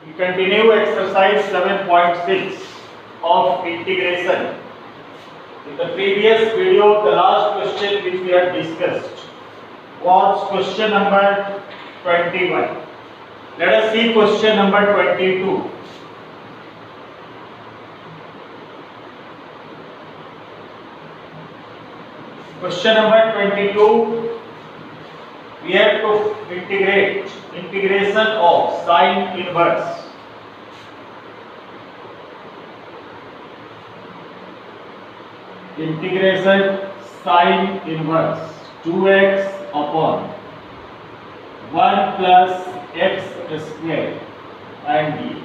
We continue exercise 7.6 of integration. In the previous video, the last question which we had discussed was question number 21. Let us see question number 22. Question number 22, we have to integrate integration of sine inverse sine inverse 2x upon 1 plus x square and dx.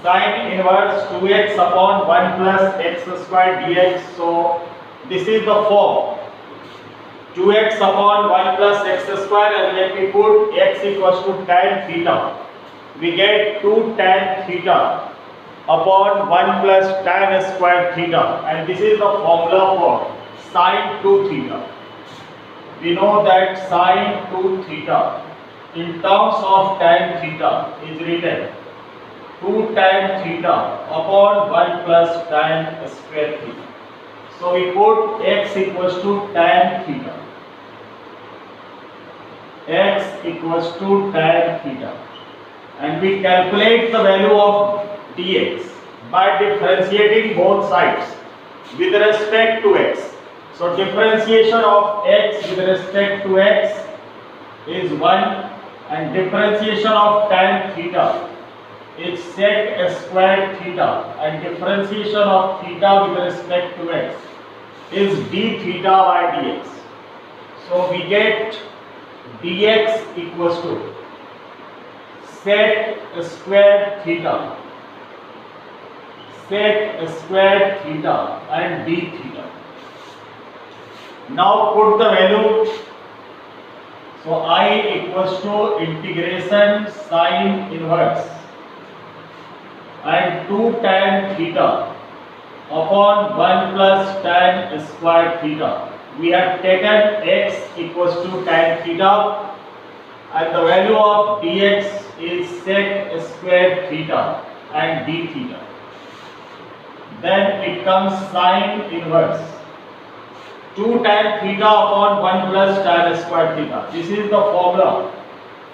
Sine inverse 2x upon 1 plus x square dx. So this is the form 2x upon 1 plus x square, and when we put x equals to tan theta, we get 2 tan theta upon 1 plus tan square theta, and this is the formula for sine 2 theta. We know that sine 2 theta in terms of tan theta is written 2 tan theta upon 1 plus tan square theta. So we put x equals to tan theta. X equals to tan theta, and we calculate the value of dx by differentiating both sides with respect to x. So differentiation of x with respect to x is 1, and differentiation of tan theta is sec square theta, and differentiation of theta with respect to x is d theta by dx. So we get dx equals to sec square theta and d theta. Now put the value. So I equals to integration sine inverse and 2 tan theta upon 1 plus tan square theta. We have taken x equals to tan theta, and the value of dx is sec square theta and d theta. Then it comes sine inverse 2 tan theta upon 1 plus tan square theta. This is the formula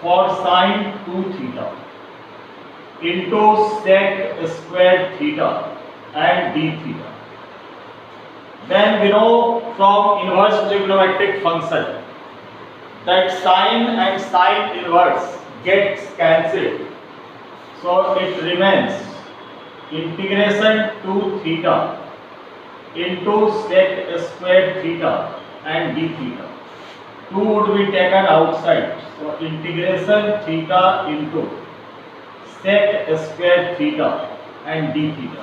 for sine 2 theta into sec square theta and d theta. Then we know from inverse trigonometric function that sine and sine inverse gets cancelled. So it remains integration 2 theta into sec square theta and d theta. 2 would be taken outside. So integration theta into sec square theta and d theta.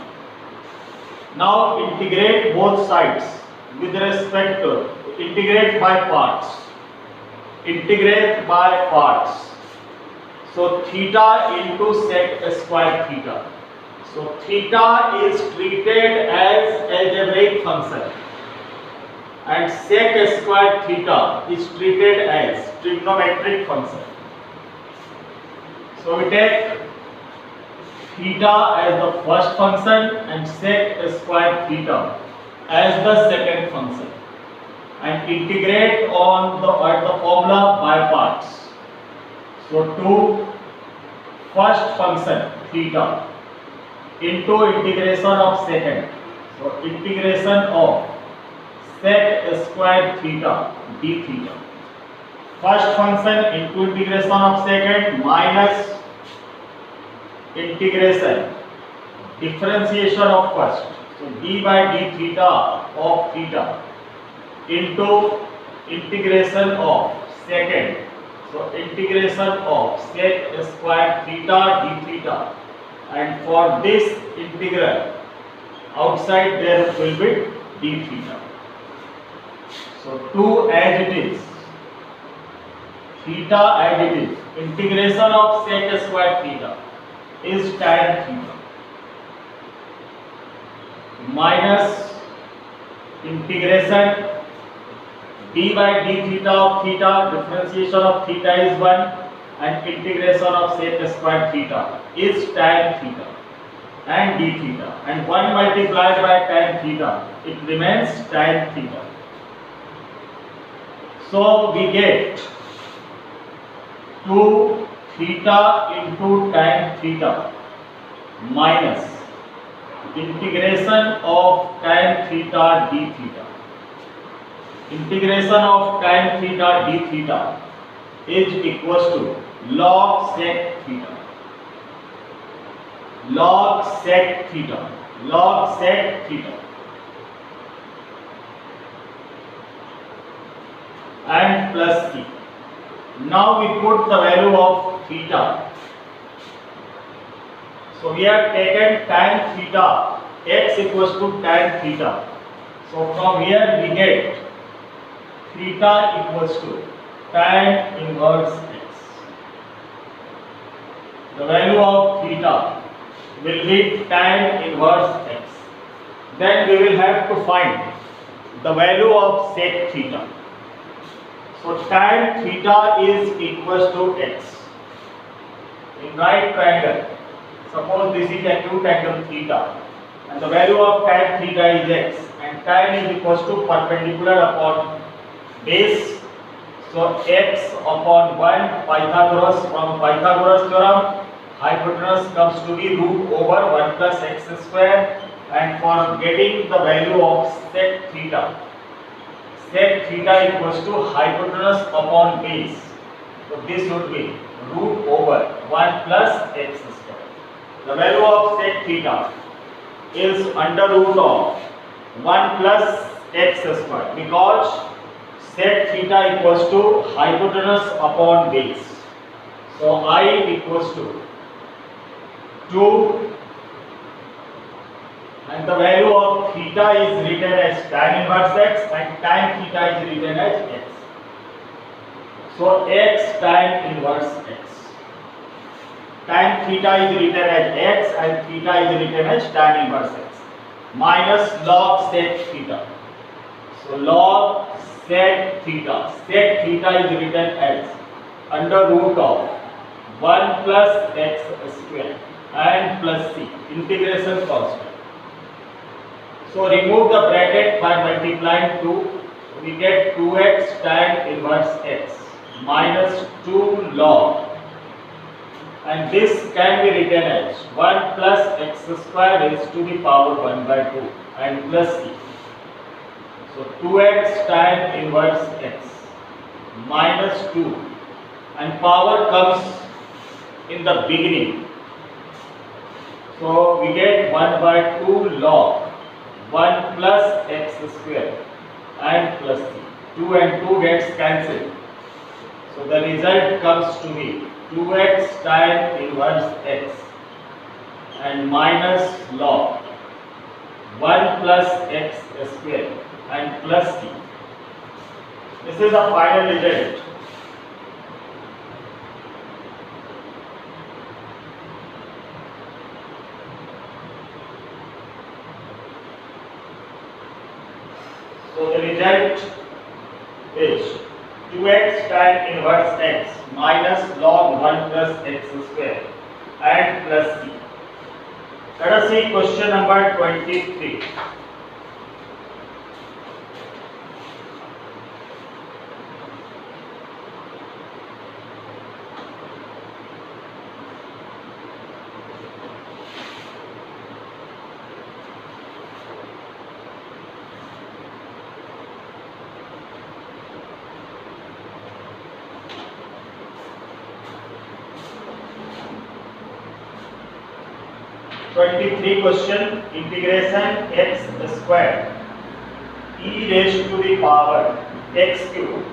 Now integrate both sides with respect to integrate by parts. So theta into sec square theta. So theta is treated as algebraic function and sec square theta is treated as trigonometric function. So we take theta as the first function and sec square theta as the second function, and integrate on the formula by parts. So to first function theta into integration of second. So integration of sec square theta d theta. First function into integration of second minus integration differentiation of first. So d by d theta of theta into integration of second. So integration of sec square theta d theta, and for this integral outside there will be d theta. So 2 as it is, theta as it is, integration of sec square theta is tan theta minus integration d by d theta of theta, differentiation of theta is 1, and integration of sec square theta is tan theta and d theta, and 1 multiplied by tan theta, it remains tan theta. So we get 2 theta into tan theta minus integration of tan theta d theta. Integration of tan theta d theta is equals to log sec theta. Log sec theta. Log sec theta. And plus c. Now we put the value of theta. So we have taken tan theta, x equals to tan theta. So from here we get theta equals to tan inverse x. The value of theta will be tan inverse x. Then we will have to find the value of sec theta. So tan theta is equals to x. In right triangle, suppose this is acute angle theta, and the value of tan theta is x, and tan is equals to perpendicular upon base. So x upon 1 Pythagoras, from Pythagoras theorem, hypotenuse comes to be root over 1 plus x square, and for getting the value of sec theta equals to hypotenuse upon base. So this would be root over 1 plus x square. The value of sec theta is under root of 1 plus x square, because sec theta equals to hypotenuse upon base. So I equals to 2, and the value of theta is written as tan inverse x, and tan theta is written as x. So x tan inverse x. Tan theta is written as x and theta is written as tan inverse x, minus log sec theta. So log sec theta. Sec theta is written as under root of 1 plus x square and plus c, integration constant. So remove the bracket by multiplying 2, we get 2x tan inverse x minus 2 log, and this can be written as 1 plus x square raised to the power 1 by 2 and plus c. So 2x tan inverse x minus 2, and power comes in the beginning. So we get 1 by 2 log 1 plus x square and plus c. 2 and 2 gets cancelled. So the result comes to be 2x tan inverse x and minus log 1 plus x square and plus c. This is the final result. So the result is 2x tan inverse x minus log 1 plus x square and plus c. Let us see question number 23. Question, integration x square e raised to the power x cube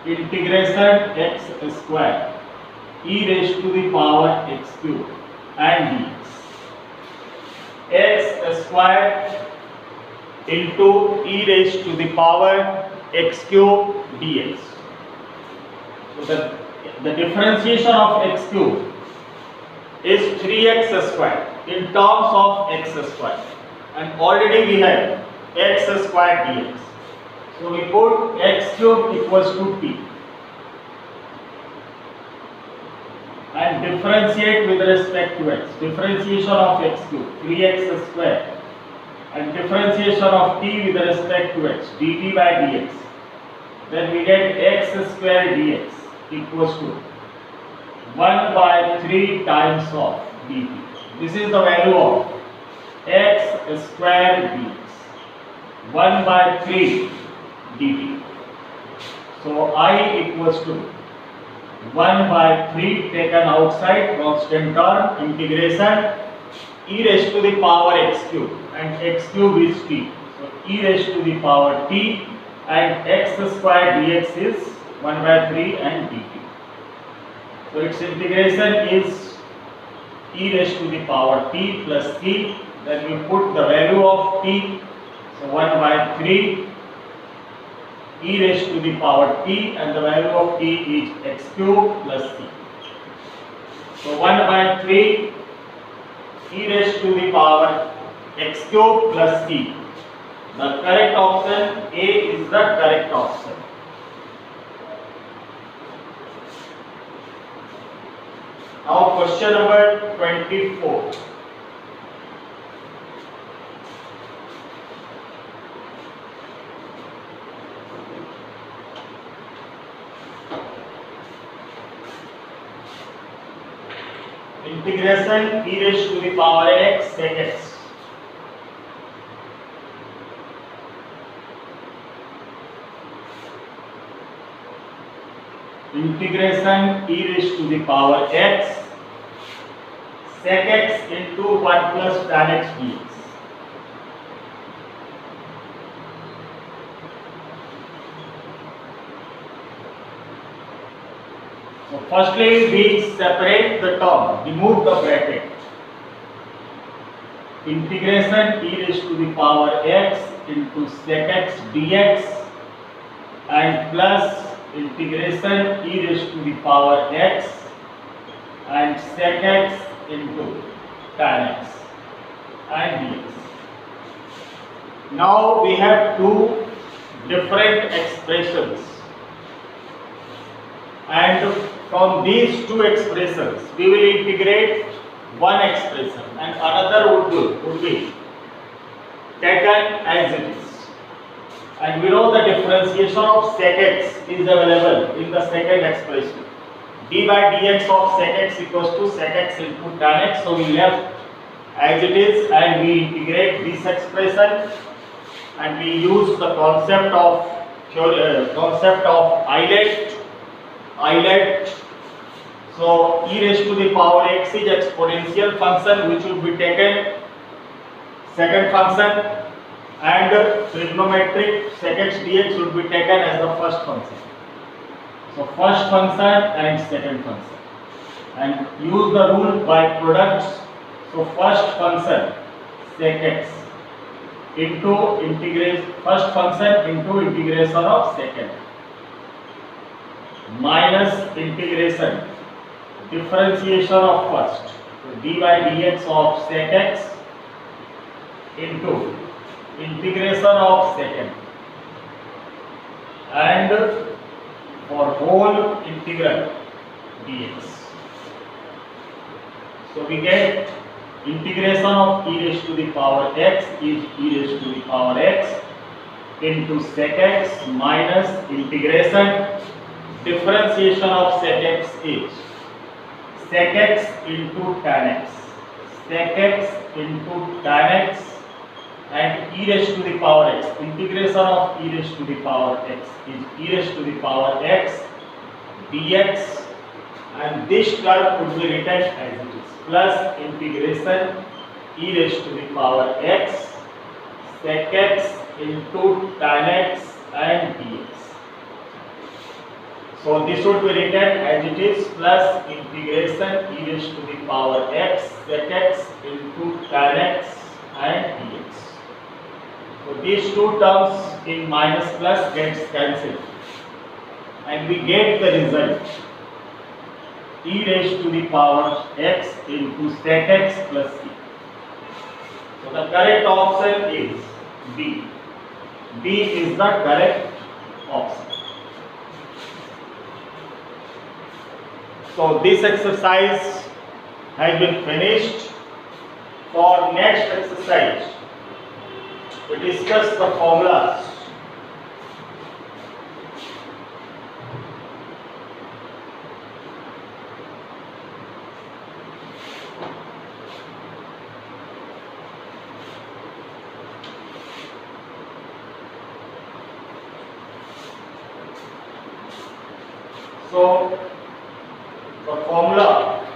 integration x square e raised to the power x cube and dx. X square into e raised to the power x cube dx. So the differentiation of x cube is 3x square in terms of x square, and already we have x square dx. So we put x cube equals to t and differentiate with respect to x. Differentiation of x cube 3x square and differentiation of t with respect to x dt by dx. Then we get x square dx equals to 1 by 3 times of dt. This is the value of x square dx, 1 by 3 dt. So I equals to 1 by 3 taken outside, constant term, integration e raised to the power x cube, and x cube is t. So e raised to the power t and x square dx is 1 by 3 and dt. So its integration is e raised to the power t plus t. Then we put the value of t. So 1 by 3 e raised to the power t, and the value of t is x cube plus t. So 1 by 3 e raised to the power x cube plus t. The correct option A is the correct option. Now question number 24. Integration e raised to the power x sec x. Integration e raised to the power x sec x into 1 plus tan x dx. So firstly we separate the term, remove the bracket. Integration e raised to the power x into sec x dx and plus integration e raised to the power x and sec x into tan x and dx. Now we have two different expressions, and from these two expressions we will integrate one expression and another would be taken as it is. And we know the differentiation of sec x is available in the second expression. D by dx of sec x equals to sec x into tan x. So we left as it is and we integrate this expression, and we use the concept of Euler. So e raised to the power x is exponential function which will be taken second function, and trigonometric sec x dx would be taken as the first function. So first function and second function, and use the rule by products. So first function sec x into first function into integration of second minus integration differentiation of first. So d by dx of sec x into integration of second, and for whole integral dx. So we get integration of e raised to the power x is e raised to the power x into sec x minus integration differentiation of sec x is sec x into tan x, sec x into tan x, and e raised to the power x. Integration of e raised to the power x is e raised to the power x dx, and this term would be written as it is plus integration e raised to the power x sec x into tan x and dx. So this would be written as it is plus integration e raised to the power x sec x into tan x and dx. So these two terms in minus plus gets cancelled, and we get the result e raised to the power x into sec x plus c. So the correct option is B. B is the correct option. So this exercise has been finished. For next exercise, we discuss the formulas. So the formula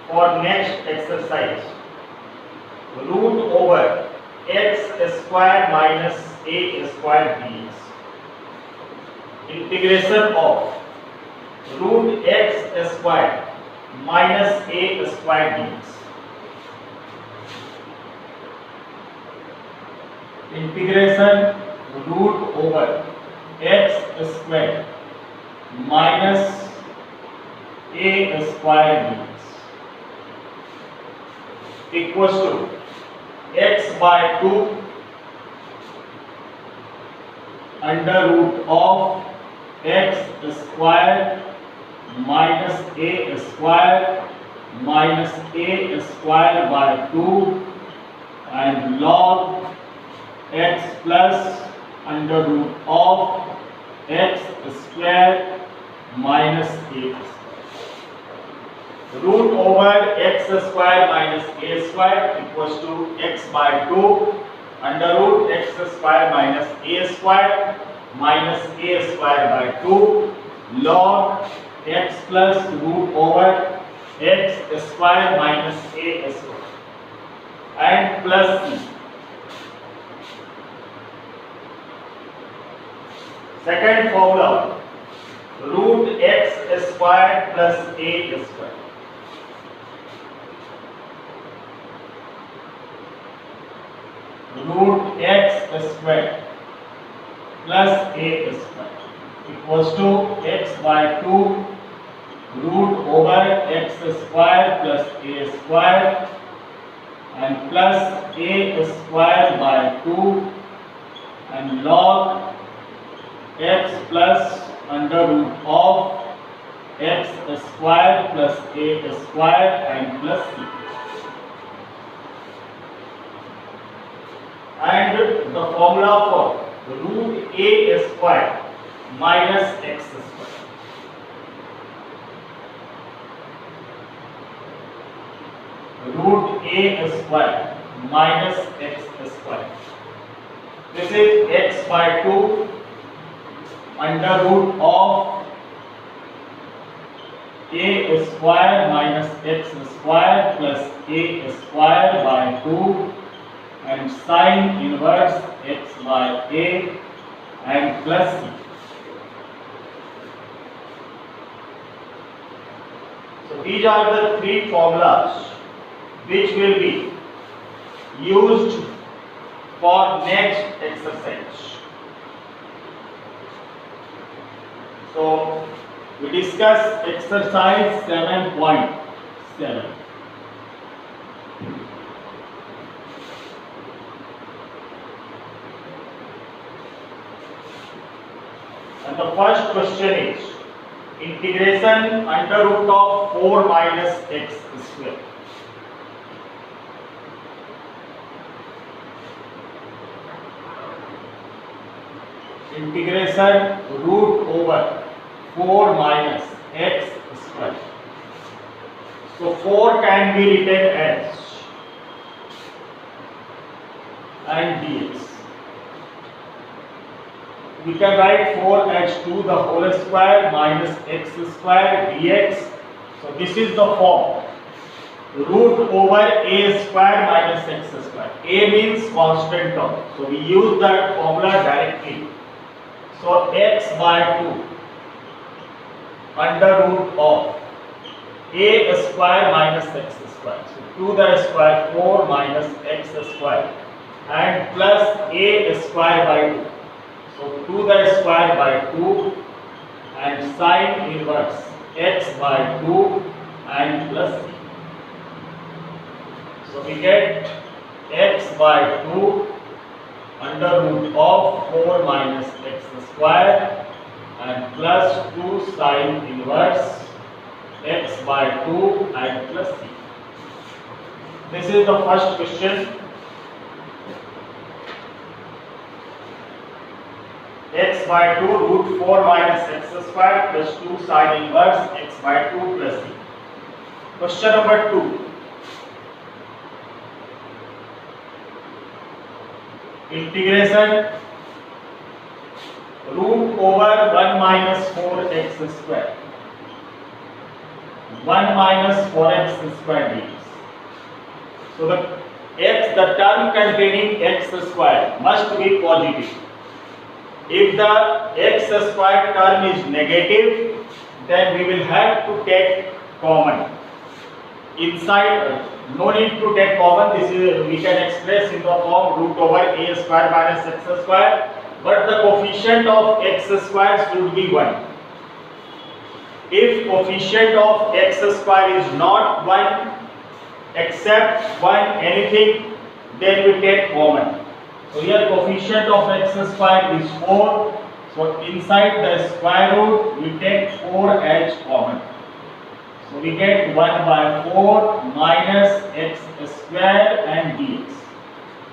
for next exercise, root over x square minus a square dx, integration of root x square minus a square dx, integration root over x square minus a square dx equals to x by 2 under root of x square minus a square by 2 and log x plus under root of x square minus a square. Root over x square minus a square equals to x by 2 under root x square minus a square by 2 log x plus root over x square minus a square and plus c. Second formula, root x square plus a square. Root x square plus a square equals to x by 2 root over x square plus a square and plus a square by 2 and log x plus under root of x square plus a square and plus c. And the formula for root a square minus x square. Root a square minus x square. This is x by 2 under root of a square minus x square plus a square by 2 and sine inverse x by a and plus c. So these are the three formulas which will be used for next exercise. So we discuss exercise 7.7. And the first question is integration under root of 4 minus x square. Integration root over 4 minus x square. So 4 can be written as and dx. We can write 4 as 2 the whole square minus x square dx. So this is the form. Root over a square minus x square. A means constant term. So we use that formula directly. So x by 2 under root of a square minus x square. So 2 the square 4 minus x square and plus a square by 2. So 2 the square by 2 and sine inverse x by 2 and plus c. So we get x by 2 under root of 4 minus x square and plus 2 sine inverse x by 2 and plus c. This is the first question. X by 2 root 4 minus x square plus 2 sine inverse x by 2 plus c. Question number 2. Integration root over 1 minus 4x square 1 minus 4x square dx. So the term containing x square must be positive. If the x square term is negative, then we will have to take common. Inside, no need to take common. This is we can express in the form root over a square minus x square. But the coefficient of x square should be 1. If coefficient of x square is not 1, except 1 anything, then we take common. So here coefficient of x square is 4. So inside the square root we take 4 as common. So we get 1 by 4 minus x square and dx.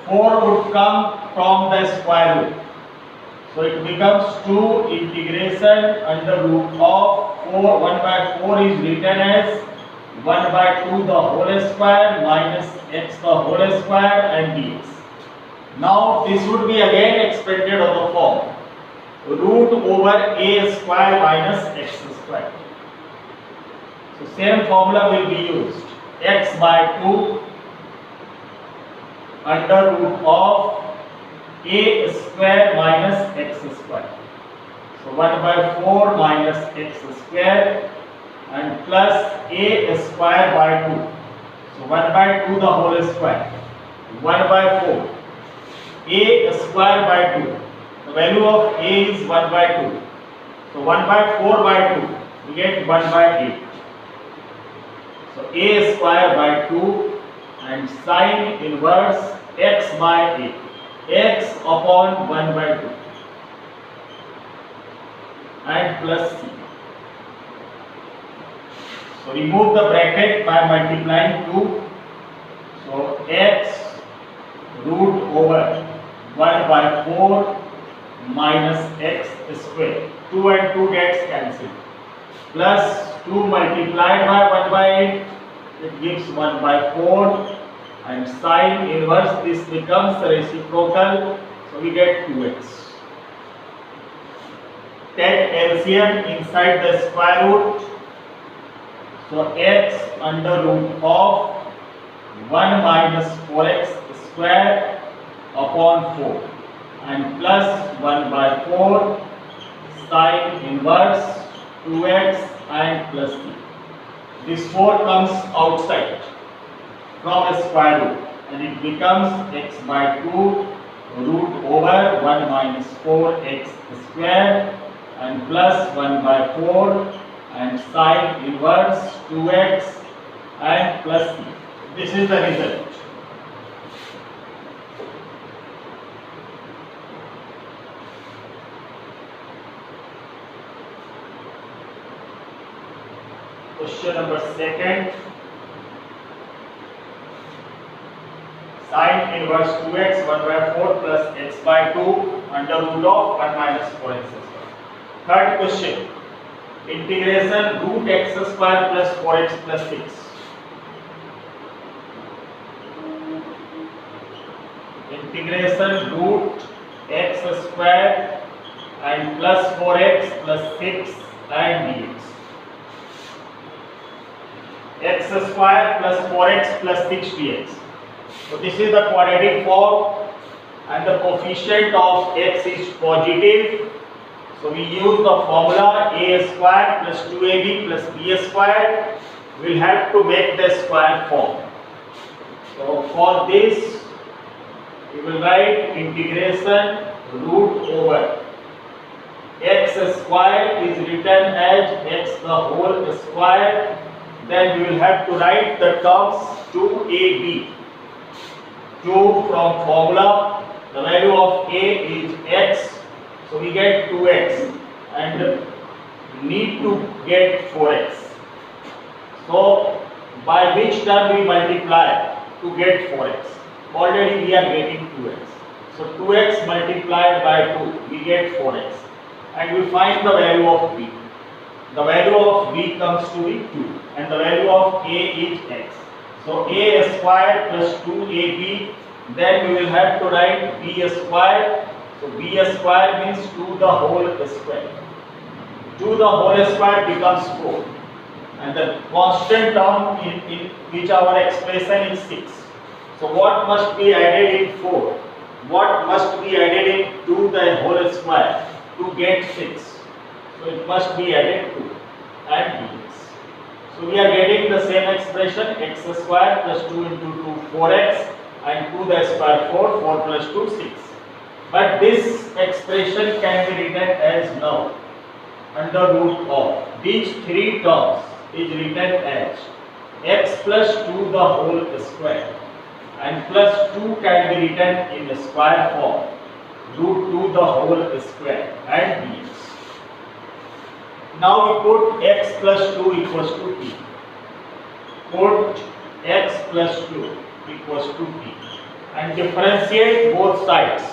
4 would come from the square root. So it becomes 2 integration under root of 4. 1 by 4 is written as 1 by 2 the whole square minus x the whole square and dx. Now this would be again expanded on the form root over a square minus x square. So same formula will be used. X by 2 under root of a square minus x square. So 1 by 4 minus x square and plus a square by 2. So 1 by 2 the whole square. 1 by 4. A square by 2. The value of a is 1 by 2. So 1 by 4 by 2. We get 1 by 8. So a square by 2 and sine inverse x by 8. X upon 1 by 2 and plus c. So remove the bracket by multiplying 2. So x root over 1 by 4 minus x square. 2 and 2 gets cancelled. Plus 2 multiplied by 1 by 8. It gives 1 by 4. And sine inverse, this becomes reciprocal, so we get 2x. Take LCM inside the square root. So x under root of 1 minus 4x square upon 4 and plus 1 by 4 sine inverse 2x and plus c. This 4 comes outside from a square root and it becomes x by 2 root over 1 minus 4x square and plus 1 by 4 and sine inverse 2x and plus c. This is the result. Question number 2. Sine inverse 2x 1 by 4 plus x by 2 under root of 1 minus 4x square. Third question. Integration root x square plus 4x plus 6. Integration root x square and plus 4x plus 6 and dx. X square plus 4x plus 6 dx. So this is the quadratic form and the coefficient of x is positive. So we use the formula a square plus 2ab plus b square. We will have to make the square form. So for this we will write integration root over x square is written as x the whole square. Then we will have to write the terms 2ab 2 from formula. The value of a is x, so we get 2x and need to get 4x. So by which term we multiply to get 4x? Already we are getting 2x. So 2x multiplied by 2, we get 4x. And we find the value of b. The value of b comes to be 2 and the value of a is x. So a square plus 2ab, then we will have to write b square. So b square means 2 the whole square. 2 the whole square becomes 4. And the constant term in which our expression is 6. So what must be added in 4? What must be added in 2 the whole square to get 6? So it must be added 2 and dx. So we are getting the same expression, x square plus 2 into 2 4x and 2 the square 4 plus 2 6. But this expression can be written as now under root of these three terms is written as x plus 2 the whole square and plus 2 can be written in square form root 2 the whole square and dx. Now we put x plus 2 equals to t. Put x plus 2 equals to t and differentiate both sides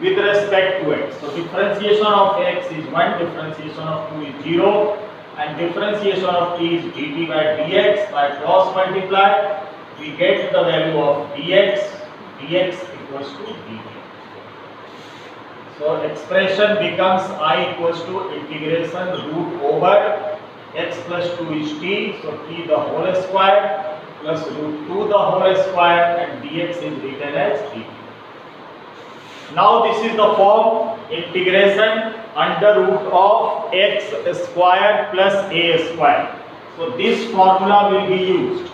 with respect to x. So differentiation of x is 1, differentiation of 2 is 0 and differentiation of t is dt by dx. By cross multiply we get the value of dx equals to dt. So expression becomes I equals to integration root over x plus 2 is t, so t the whole square plus root 2 the whole square and dx is written as dt. Now this is the form integration under root of x square plus a square. So this formula will be used.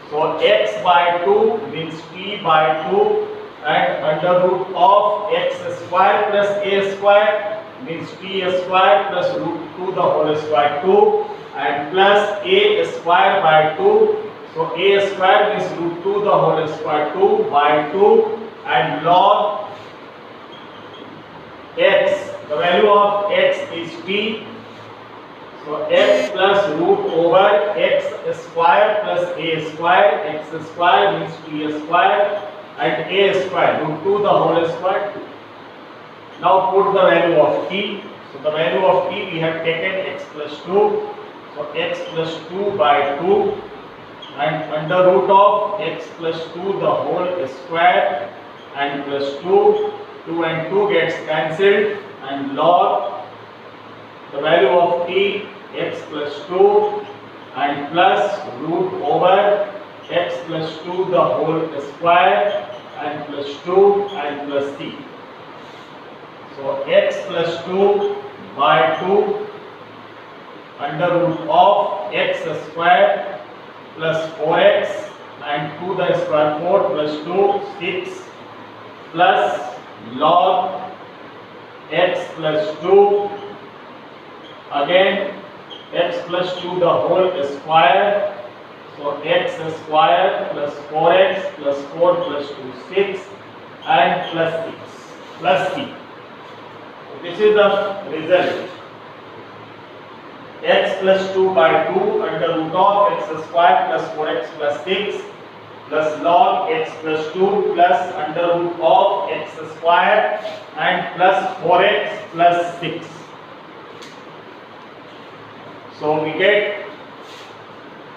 So x by 2 means t by 2 and under root of x square plus a square means t square plus root 2 the whole square 2 and plus a square by 2. So a square means root 2 the whole square 2 by 2 and log x, the value of x is t. So x plus root over x square plus a square, x square means t square and a square root 2 the whole square 2. Now put the value of t. So the value of t we have taken x plus 2. So x plus 2 by 2 and under root of x plus 2 the whole square and plus 2. 2 and 2 gets cancelled and log the value of t x plus 2 and plus root over x plus 2 the whole square and plus 2 and plus t. So x plus 2 by 2 under root of x square plus 4x and 2 the square 4 plus 2 6 plus log x plus 2 again x plus 2 the whole square. So x square plus 4x plus 4 plus 2 6 and plus 6 plus t. So this is the result. X plus 2 by 2 under root of x square plus 4x plus 6 plus log x plus 2 plus under root of x square and plus 4x plus 6. So we get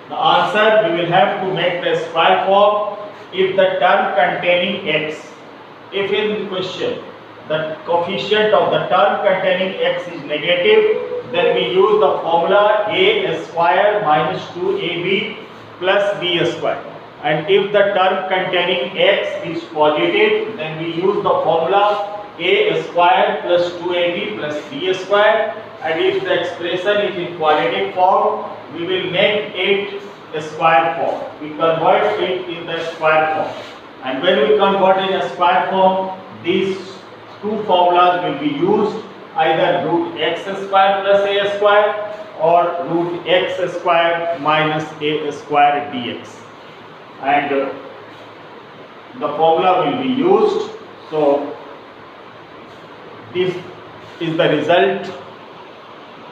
the answer. We will have to make the square form if the term containing x, if in question the coefficient of the term containing x is negative, then we use the formula a square minus 2ab plus b square. And if the term containing x is positive, then we use the formula a square plus 2ab plus b square. And if the expression is in quadratic form, we will make it a square form. We convert it in the square form. And when we convert in a square form, these two formulas will be used, either root x square plus a square or root x square minus a square dx. And the formula will be used. So this is the result